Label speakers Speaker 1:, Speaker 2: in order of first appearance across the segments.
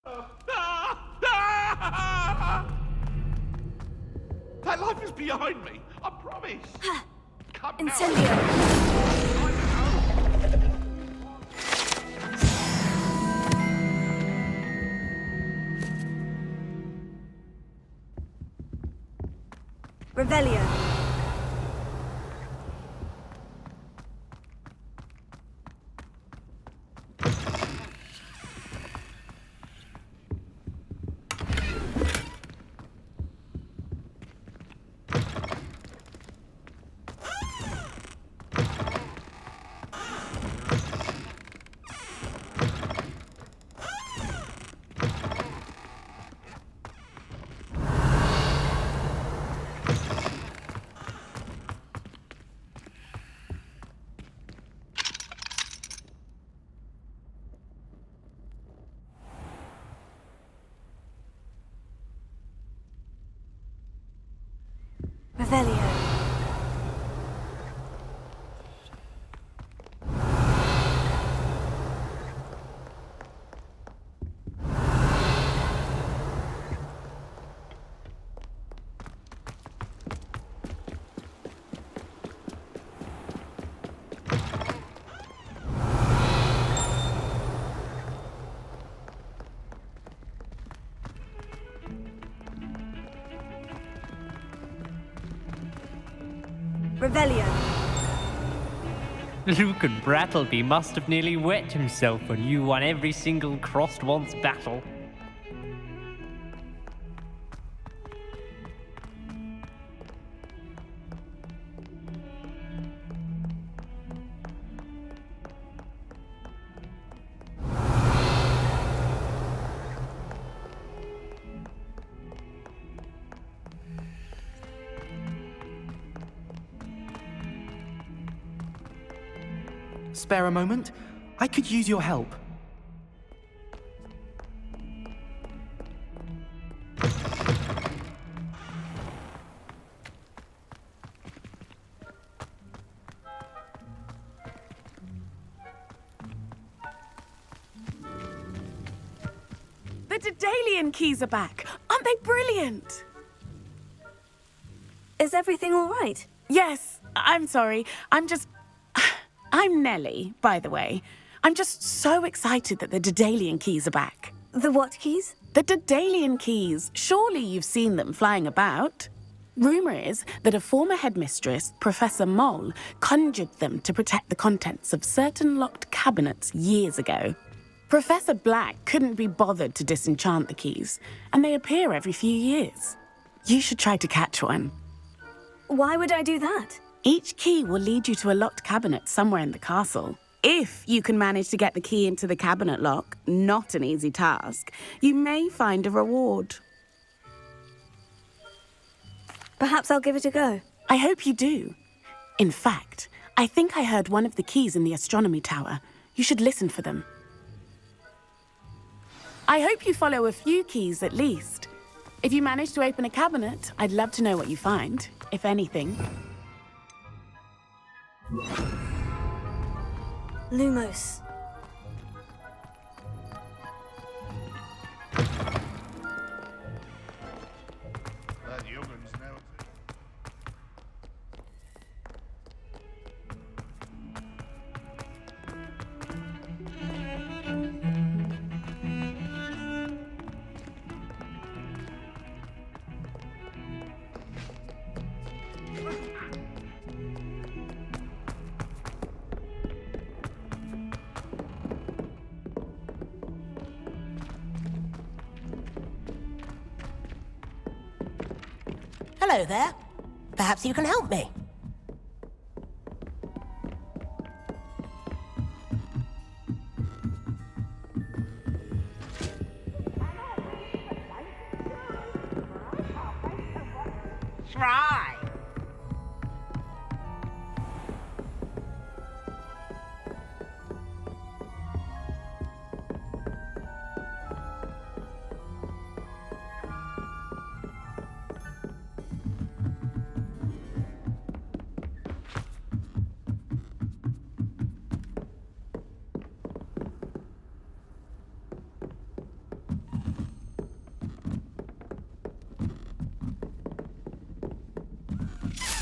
Speaker 1: That life is behind me, I promise. Come
Speaker 2: Incendio. Revelio. Revelio. Revelio.
Speaker 3: Luke and Brattleby must have nearly wet himself when you won every single crossed once battle.
Speaker 4: Spare a moment? I could use your help.
Speaker 5: The Daedalian keys are back. Aren't they brilliant?
Speaker 2: Is everything all right?
Speaker 5: Yes, I'm sorry. I'm Nellie, by the way. I'm just so excited that the Daedalian keys are back.
Speaker 2: The what keys?
Speaker 5: The Daedalian keys. Surely you've seen them flying about. Rumour is that a former headmistress, Professor Mole, conjured them to protect the contents of certain locked cabinets years ago. Professor Black couldn't be bothered to disenchant the keys, and they appear every few years. You should try to catch one.
Speaker 2: Why would I do that?
Speaker 5: Each key will lead you to a locked cabinet somewhere in the castle. If you can manage to get the key into the cabinet lock, not an easy task, you may find a reward.
Speaker 2: Perhaps I'll give it a go.
Speaker 5: I hope you do. In fact, I think I heard one of the keys in the astronomy tower. You should listen for them. I hope you follow a few keys at least. If you manage to open a cabinet, I'd love to know what you find, if anything.
Speaker 2: Lumos.
Speaker 1: That young'un's now.
Speaker 6: Hello there. Perhaps you can help me. Try.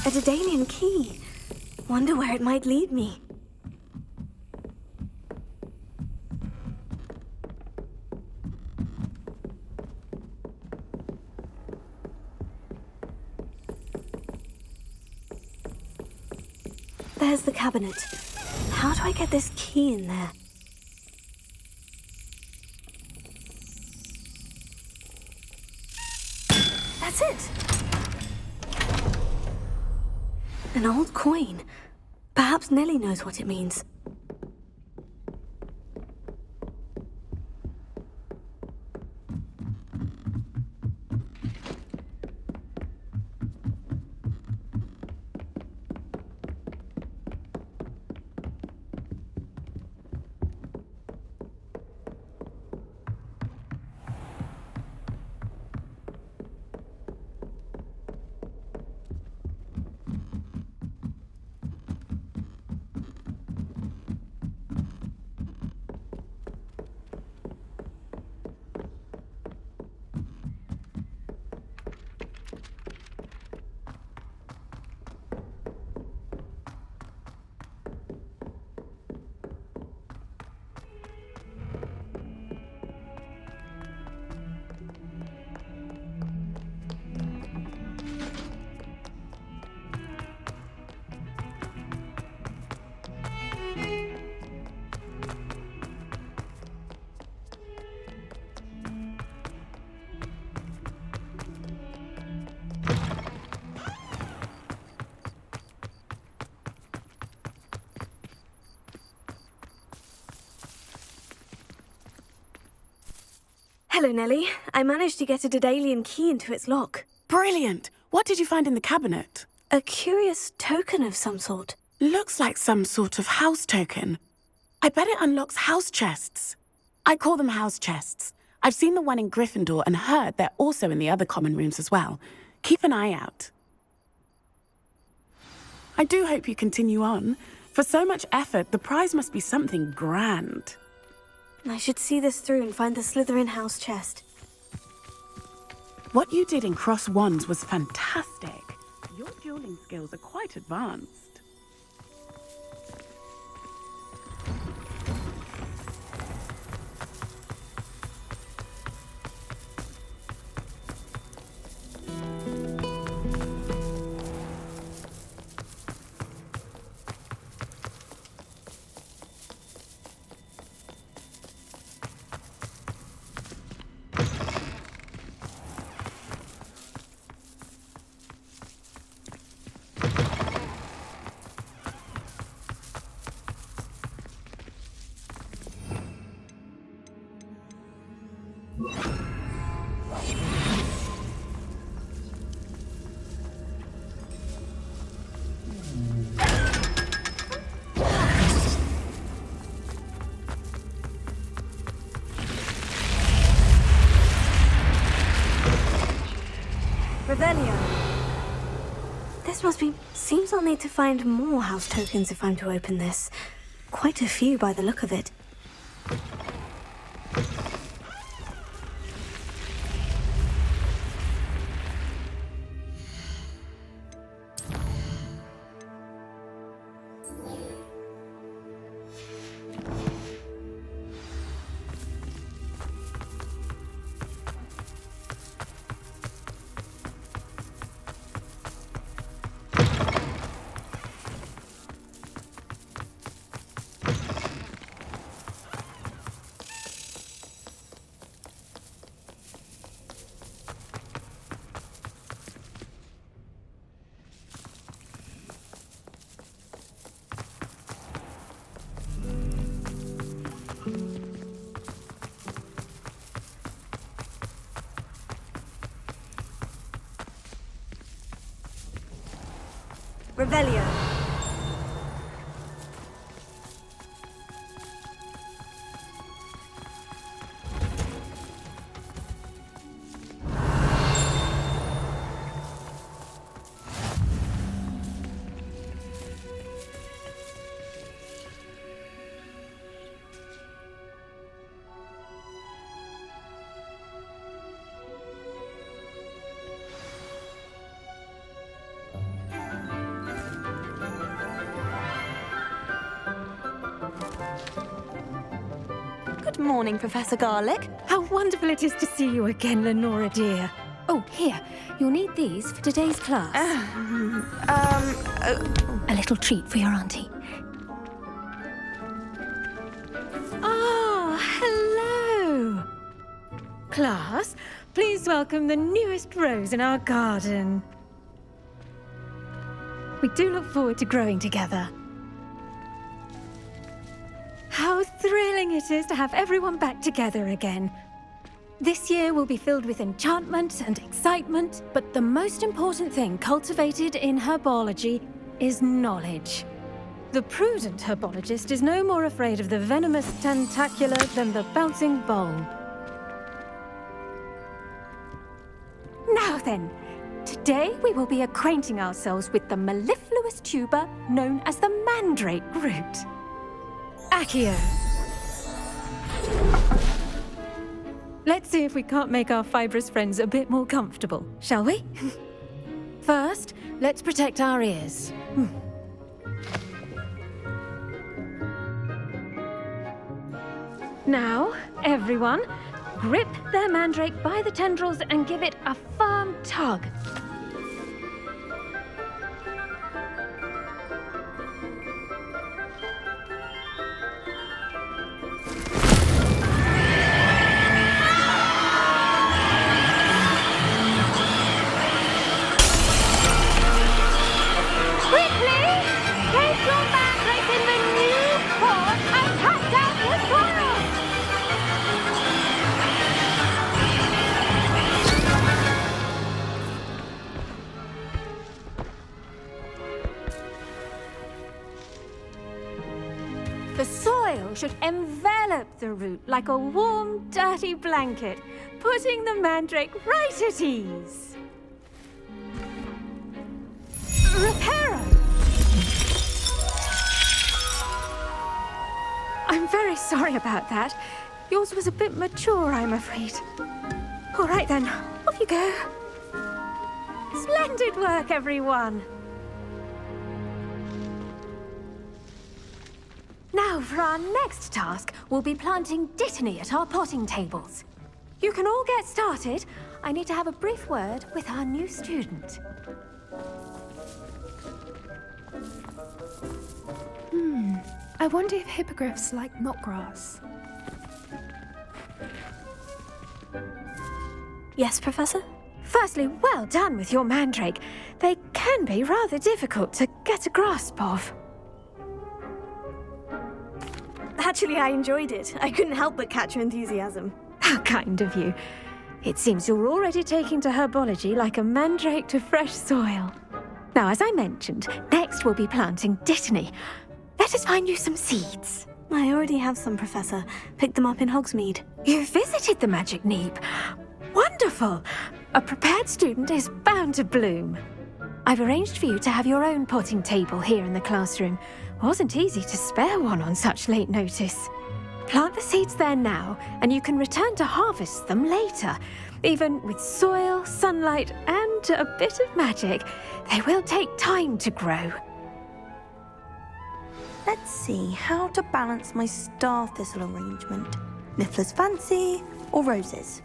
Speaker 2: A Daedalian key. Wonder where it might lead me. There's the cabinet. How do I get this key in there? That's it! An old coin. Perhaps Nellie knows what it means. Hello, Nellie. I managed to get a Daedalian key into its lock.
Speaker 5: Brilliant! What did you find in the cabinet?
Speaker 2: A curious token of some sort.
Speaker 5: Looks like some sort of house token. I bet it unlocks house chests. I call them house chests. I've seen the one in Gryffindor and heard they're also in the other common rooms as well. Keep an eye out. I do hope you continue on. For so much effort, the prize must be something grand.
Speaker 2: I should see this through and find the Slytherin house chest.
Speaker 5: What you did in Cross Wands was fantastic. Your dueling skills are quite advanced.
Speaker 2: Revelio. This must be... Seems I'll need to find more house tokens if I'm to open this. Quite a few by the look of it. Revelio. Good morning, Professor Garlic.
Speaker 7: How wonderful it is to see you again, Lenora dear. Oh, here, you'll need these for today's class. A little treat for your auntie. Ah, hello. Class, please welcome the newest rose in our garden. We do look forward to growing together. How thrilling it is to have everyone back together again. This year will be filled with enchantment and excitement, but the most important thing cultivated in herbology is knowledge. The prudent herbologist is no more afraid of the venomous tentacula than the bouncing bulb. Now then, today we will be acquainting ourselves with the mellifluous tuber known as the mandrake root. Accio. Let's see if we can't make our fibrous friends a bit more comfortable, shall we? First, let's protect our ears. Now, everyone, grip their mandrake by the tendrils and give it a firm tug. The soil should envelop the root like a warm, dirty blanket, putting the mandrake right at ease. Reparo! I'm very sorry about that. Yours was a bit mature, I'm afraid. All right then, off you go. Splendid work, everyone! Now, for our next task, we'll be planting Dittany at our potting tables. You can all get started. I need to have a brief word with our new student.
Speaker 8: I wonder if hippogriffs like knotgrass.
Speaker 2: Yes, Professor?
Speaker 7: Firstly, well done with your mandrake. They can be rather difficult to get a grasp of.
Speaker 2: Actually, I enjoyed it. I couldn't help but catch your enthusiasm.
Speaker 7: How kind of you. It seems you're already taking to herbology like a mandrake to fresh soil. Now, as I mentioned, next we'll be planting Dittany. Let us find you some seeds.
Speaker 2: I already have some, Professor. Picked them up in Hogsmeade.
Speaker 7: You visited the Magic Neep. Wonderful! A prepared student is bound to bloom. I've arranged for you to have your own potting table here in the classroom. Wasn't easy to spare one on such late notice. Plant the seeds there now, and you can return to harvest them later. Even with soil, sunlight, and a bit of magic, they will take time to grow.
Speaker 2: Let's see how to balance my star thistle arrangement. Niffler's fancy or roses?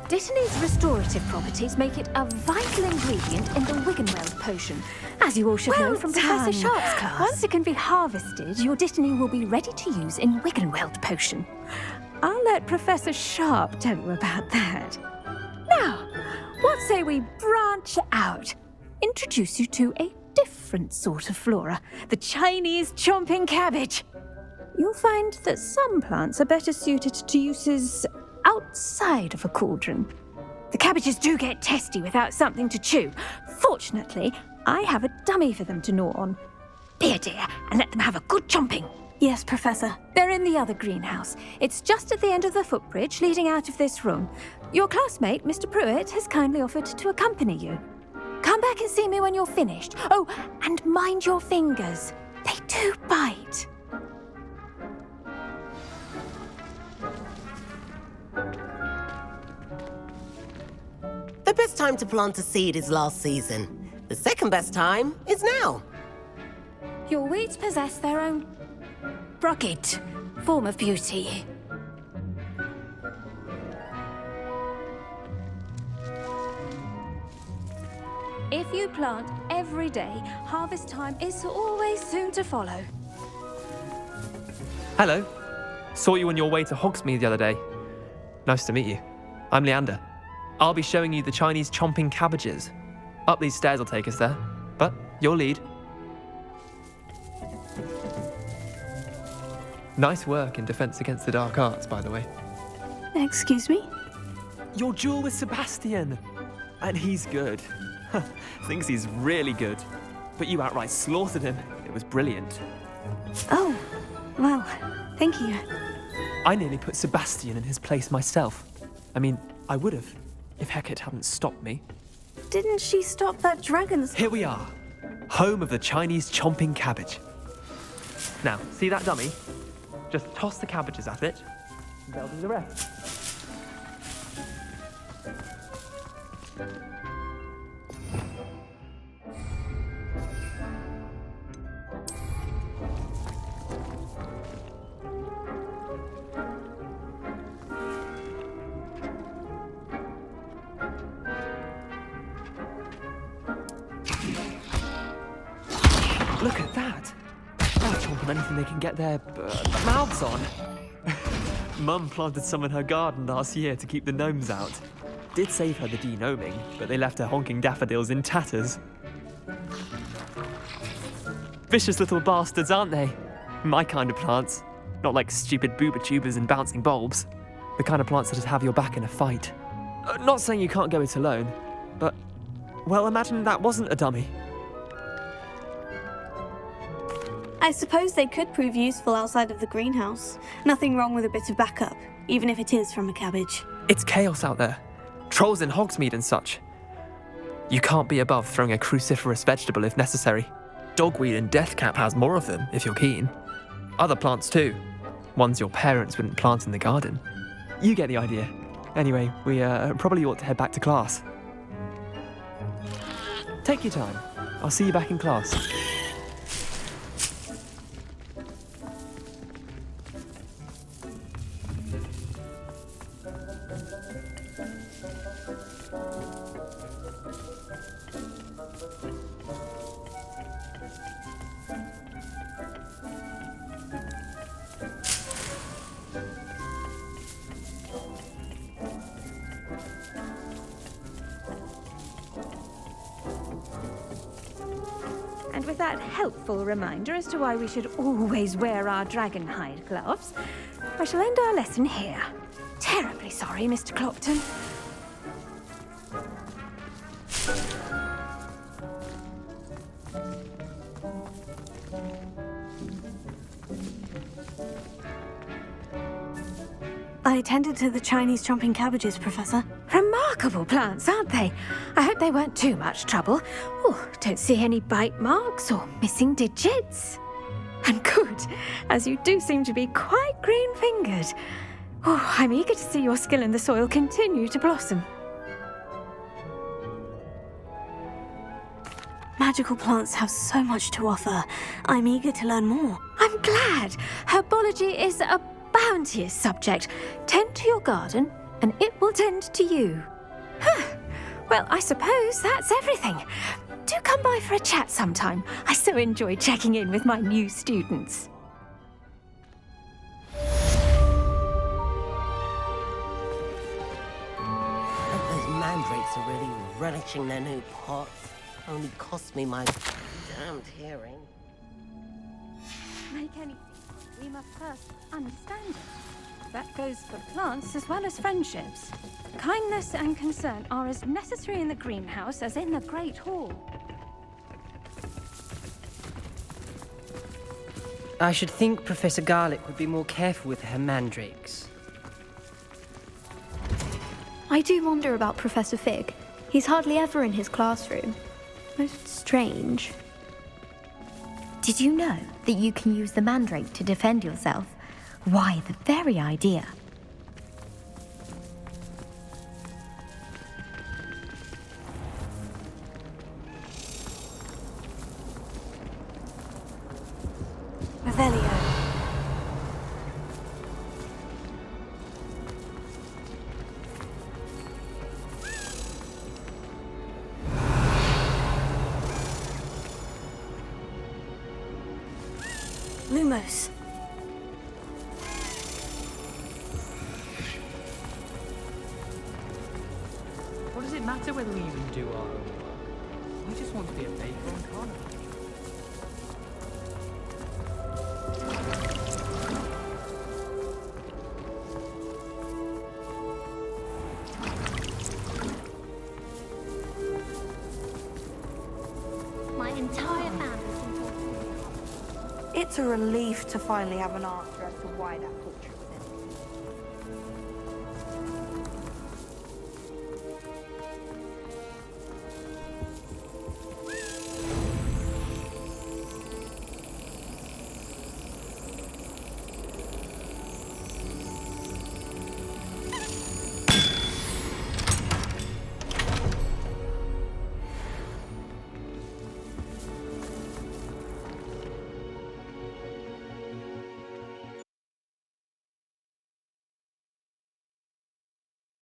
Speaker 7: Dittany's restorative properties make it a vital ingredient in the Wiggenweld potion, as you all should know from Professor Sharp's class. Once it can be harvested, your Dittany will be ready to use in Wiggenweld potion. I'll let Professor Sharp tell you about that. Now, what say we branch out? Introduce you to a different sort of flora, the Chinese chomping cabbage. You'll find that some plants are better suited to uses outside of a cauldron. The cabbages do get testy without something to chew. Fortunately, I have a dummy for them to gnaw on. Dear, and let them have a good chomping.
Speaker 2: Yes, Professor.
Speaker 7: They're in the other greenhouse. It's just at the end of the footbridge leading out of this room. Your classmate, Mr. Pruitt, has kindly offered to accompany you. Come back and see me when you're finished. Oh, and mind your fingers. They do bite.
Speaker 6: The best time to plant a seed is last season. The second best time is now.
Speaker 7: Your weeds possess their own... Brocket. form of beauty. If you plant every day, harvest time is always soon to follow.
Speaker 9: Hello. Saw you on your way to Hogsmeade the other day. Nice to meet you. I'm Leander. I'll be showing you the Chinese chomping cabbages. Up these stairs will take us there, but your lead. Nice work in Defense Against the Dark Arts, by the way.
Speaker 2: Excuse me?
Speaker 9: Your duel with Sebastian. And he's good. Thinks he's really good. But you outright slaughtered him. It was brilliant.
Speaker 2: Oh, well, thank you.
Speaker 9: I nearly put Sebastian in his place myself. I mean, I would have, if Hecate hadn't stopped me.
Speaker 2: Didn't she stop that dragon's...
Speaker 9: Here we are, home of the Chinese chomping cabbage. Now, see that dummy? Just toss the cabbages at it, and they'll do the rest. Look at that! They'll chomp on anything they can get their mouths on. Mum planted some in her garden last year to keep the gnomes out. Did save her the de-gnoming, but they left her honking daffodils in tatters. Vicious little bastards, aren't they? My kind of plants. Not like stupid booba tubers and bouncing bulbs. The kind of plants that just have your back in a fight. Not saying you can't go it alone, but, well, imagine that wasn't a dummy.
Speaker 2: I suppose they could prove useful outside of the greenhouse. Nothing wrong with a bit of backup, even if it is from a cabbage.
Speaker 9: It's chaos out there. Trolls in Hogsmeade and such. You can't be above throwing a cruciferous vegetable if necessary. Dogweed and deathcap has more of them, if you're keen. Other plants too. Ones your parents wouldn't plant in the garden. You get the idea. Anyway, we probably ought to head back to class. Take your time. I'll see you back in class.
Speaker 7: And with that helpful reminder as to why we should always wear our dragon hide gloves, I shall end our lesson here. Terribly sorry, Mr. Clopton.
Speaker 2: I attended to the Chinese chomping cabbages, Professor.
Speaker 7: Remarkable plants, aren't they? I hope they weren't too much trouble. Oh, don't see any bite marks or missing digits. And good, as you do seem to be quite green-fingered. Oh, I'm eager to see your skill in the soil continue to blossom.
Speaker 2: Magical plants have so much to offer. I'm eager to learn more.
Speaker 7: I'm glad. Herbology is a bounteous subject. Tend to your garden, and it will tend to you. Well, I suppose that's everything. Do come by for a chat sometime. I so enjoy checking in with my new students.
Speaker 6: Those mandrakes are really relishing their new pots. Only cost me my damned hearing.
Speaker 7: Make anything, we must first understand it. That goes for plants as well as friendships. Kindness and concern are as necessary in the greenhouse as in the Great Hall.
Speaker 10: I should think Professor Garlick would be more careful with her mandrakes.
Speaker 2: I do wonder about Professor Fig. He's hardly ever in his classroom. Most strange.
Speaker 11: Did you know that you can use the mandrake to defend yourself? Why, the very idea.
Speaker 2: Revelio. Lumos.
Speaker 3: What does it matter whether we even do our homework? I just want to be a baker on Carnival.
Speaker 11: My entire family's important.
Speaker 12: It's a relief to finally have an answer as to why that portrait